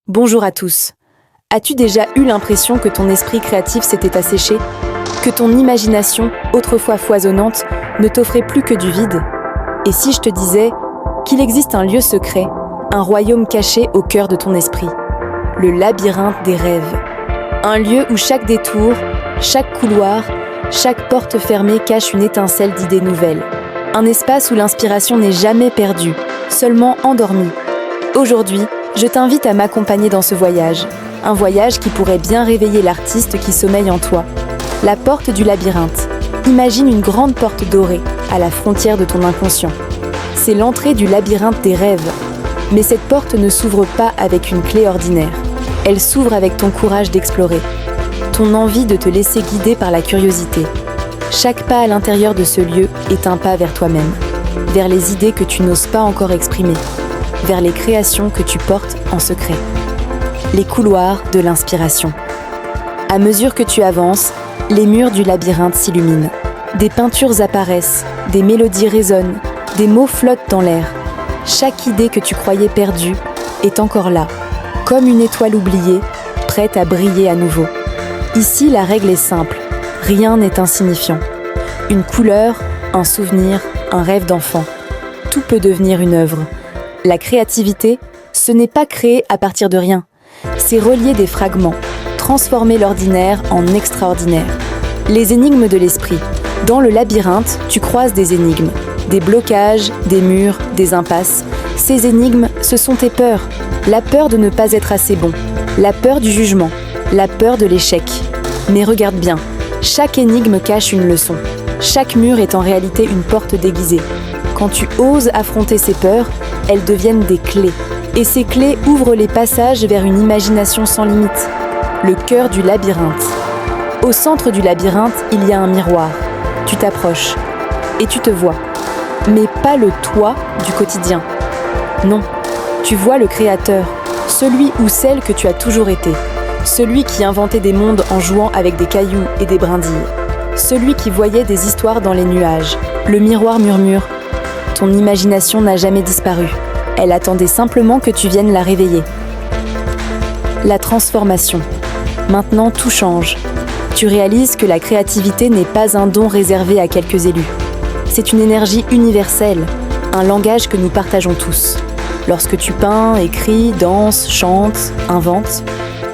Bonjour à tous. As-tu déjà eu l'impression que ton esprit créatif s'était asséché? Que ton imagination, autrefois foisonnante, ne t'offrait plus que du vide? Et si je te disais qu'il existe un lieu secret, un royaume caché au cœur de ton esprit, le labyrinthe des rêves? Un lieu où chaque détour, chaque couloir, chaque porte fermée cache une étincelle d'idées nouvelles. Un espace où l'inspiration n'est jamais perdue, seulement endormie. Aujourd'hui, je t'invite à m'accompagner dans ce voyage. Un voyage qui pourrait bien réveiller l'artiste qui sommeille en toi. La porte du labyrinthe. Imagine une grande porte dorée, à la frontière de ton inconscient. C'est l'entrée du labyrinthe des rêves. Mais cette porte ne s'ouvre pas avec une clé ordinaire. Elle s'ouvre avec ton courage d'explorer. Ton envie de te laisser guider par la curiosité. Chaque pas à l'intérieur de ce lieu est un pas vers toi-même. Vers les idées que tu n'oses pas encore exprimer. Vers les créations que tu portes en secret. Les couloirs de l'inspiration. À mesure que tu avances, les murs du labyrinthe s'illuminent. Des peintures apparaissent, des mélodies résonnent, des mots flottent dans l'air. Chaque idée que tu croyais perdue est encore là, comme une étoile oubliée, prête à briller à nouveau. Ici, la règle est simple, rien n'est insignifiant. Une couleur, un souvenir, un rêve d'enfant. Tout peut devenir une œuvre. La créativité, ce n'est pas créer à partir de rien. C'est relier des fragments, transformer l'ordinaire en extraordinaire. Les énigmes de l'esprit. Dans le labyrinthe, tu croises des énigmes, des blocages, des murs, des impasses. Ces énigmes, ce sont tes peurs. La peur de ne pas être assez bon, la peur du jugement, la peur de l'échec. Mais regarde bien, chaque énigme cache une leçon. Chaque mur est en réalité une porte déguisée. Quand tu oses affronter ces peurs, elles deviennent des clés. Et ces clés ouvrent les passages vers une imagination sans limite. Le cœur du labyrinthe. Au centre du labyrinthe, il y a un miroir. Tu t'approches et tu te vois. Mais pas le toi du quotidien. Non, tu vois le créateur, celui ou celle que tu as toujours été. Celui qui inventait des mondes en jouant avec des cailloux et des brindilles. Celui qui voyait des histoires dans les nuages. Le miroir murmure. Ton imagination n'a jamais disparu. Elle attendait simplement que tu viennes la réveiller. La transformation. Maintenant, tout change. Tu réalises que la créativité n'est pas un don réservé à quelques élus. C'est une énergie universelle, un langage que nous partageons tous. Lorsque tu peins, écris, danses, chantes, inventes,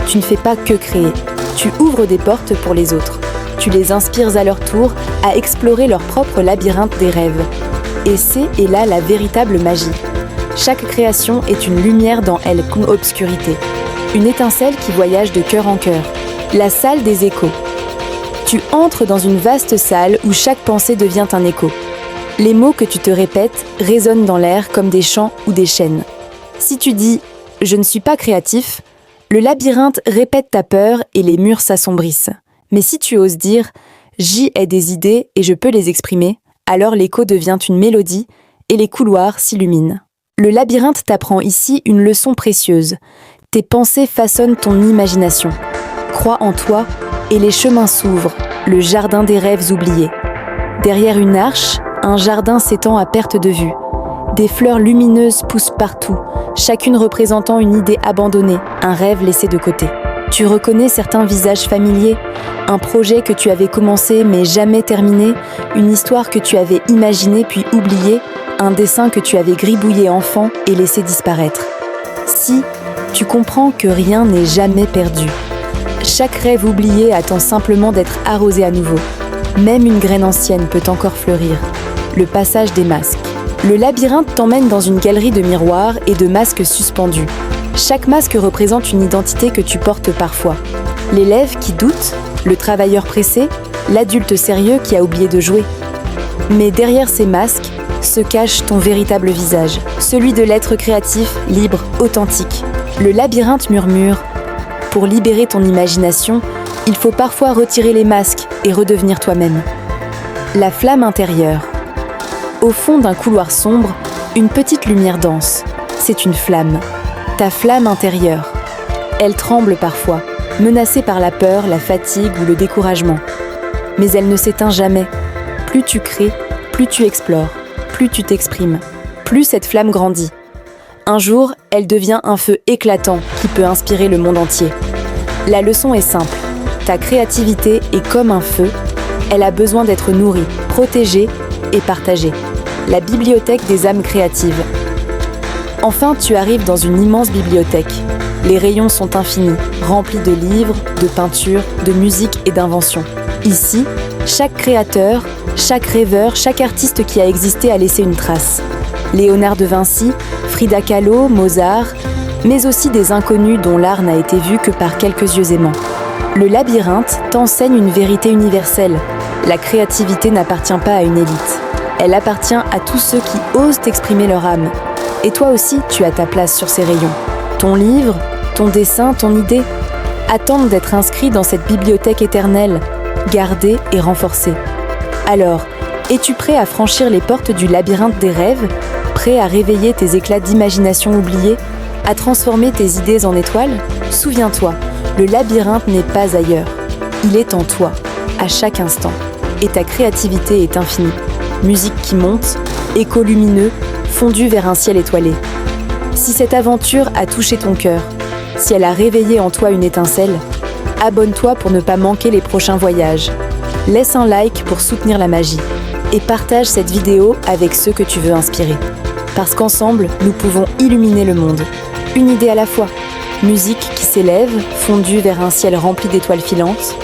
tu ne fais pas que créer. Tu ouvres des portes pour les autres. Tu les inspires à leur tour à explorer leur propre labyrinthe des rêves. Et c'est là la véritable magie. Chaque création est une lumière dans l'obscurité. Une étincelle qui voyage de cœur en cœur. La salle des échos. Tu entres dans une vaste salle où chaque pensée devient un écho. Les mots que tu te répètes résonnent dans l'air comme des chants ou des chaînes. Si tu dis « je ne suis pas créatif », le labyrinthe répète ta peur et les murs s'assombrissent. Mais si tu oses dire « j'y ai des idées et je peux les exprimer », alors l'écho devient une mélodie et les couloirs s'illuminent. Le labyrinthe t'apprend ici une leçon précieuse. Tes pensées façonnent ton imagination. Crois en toi et les chemins s'ouvrent, le jardin des rêves oubliés. Derrière une arche, un jardin s'étend à perte de vue. Des fleurs lumineuses poussent partout, chacune représentant une idée abandonnée, un rêve laissé de côté. Tu reconnais certains visages familiers, un projet que tu avais commencé mais jamais terminé, une histoire que tu avais imaginée puis oubliée, un dessin que tu avais gribouillé enfant et laissé disparaître. Si, tu comprends que rien n'est jamais perdu. Chaque rêve oublié attend simplement d'être arrosé à nouveau. Même une graine ancienne peut encore fleurir. Le passage des masques. Le labyrinthe t'emmène dans une galerie de miroirs et de masques suspendus. Chaque masque représente une identité que tu portes parfois. L'élève qui doute, le travailleur pressé, l'adulte sérieux qui a oublié de jouer. Mais derrière ces masques se cache ton véritable visage, celui de l'être créatif, libre, authentique. Le labyrinthe murmure. Pour libérer ton imagination, il faut parfois retirer les masques et redevenir toi-même. La flamme intérieure. Au fond d'un couloir sombre, une petite lumière danse. C'est une flamme. Ta flamme intérieure. Elle tremble parfois, menacée par la peur, la fatigue ou le découragement. Mais elle ne s'éteint jamais. Plus tu crées, plus tu explores, plus tu t'exprimes, plus cette flamme grandit. Un jour, elle devient un feu éclatant qui peut inspirer le monde entier. La leçon est simple. Ta créativité est comme un feu. Elle a besoin d'être nourrie, protégée et partagée. La bibliothèque des âmes créatives. Enfin, tu arrives dans une immense bibliothèque. Les rayons sont infinis, remplis de livres, de peintures, de musique et d'inventions. Ici, chaque créateur, chaque rêveur, chaque artiste qui a existé a laissé une trace. Léonard de Vinci, Frida Kahlo, Mozart, mais aussi des inconnus dont l'art n'a été vu que par quelques yeux aimants. Le labyrinthe t'enseigne une vérité universelle. La créativité n'appartient pas à une élite. Elle appartient à tous ceux qui osent exprimer leur âme. Et toi aussi, tu as ta place sur ces rayons. Ton livre, ton dessin, ton idée attendent d'être inscrits dans cette bibliothèque éternelle, gardée et renforcée. Alors, es-tu prêt à franchir les portes du labyrinthe des rêves? Prêt à réveiller tes éclats d'imagination oubliés? À transformer tes idées en étoiles? Souviens-toi, le labyrinthe n'est pas ailleurs. Il est en toi, à chaque instant. Et ta créativité est infinie. Musique qui monte, écho lumineux, fondu vers un ciel étoilé. Si cette aventure a touché ton cœur, si elle a réveillé en toi une étincelle, abonne-toi pour ne pas manquer les prochains voyages. Laisse un like pour soutenir la magie et partage cette vidéo avec ceux que tu veux inspirer. Parce qu'ensemble, nous pouvons illuminer le monde. Une idée à la fois. Musique qui s'élève, fondue vers un ciel rempli d'étoiles filantes.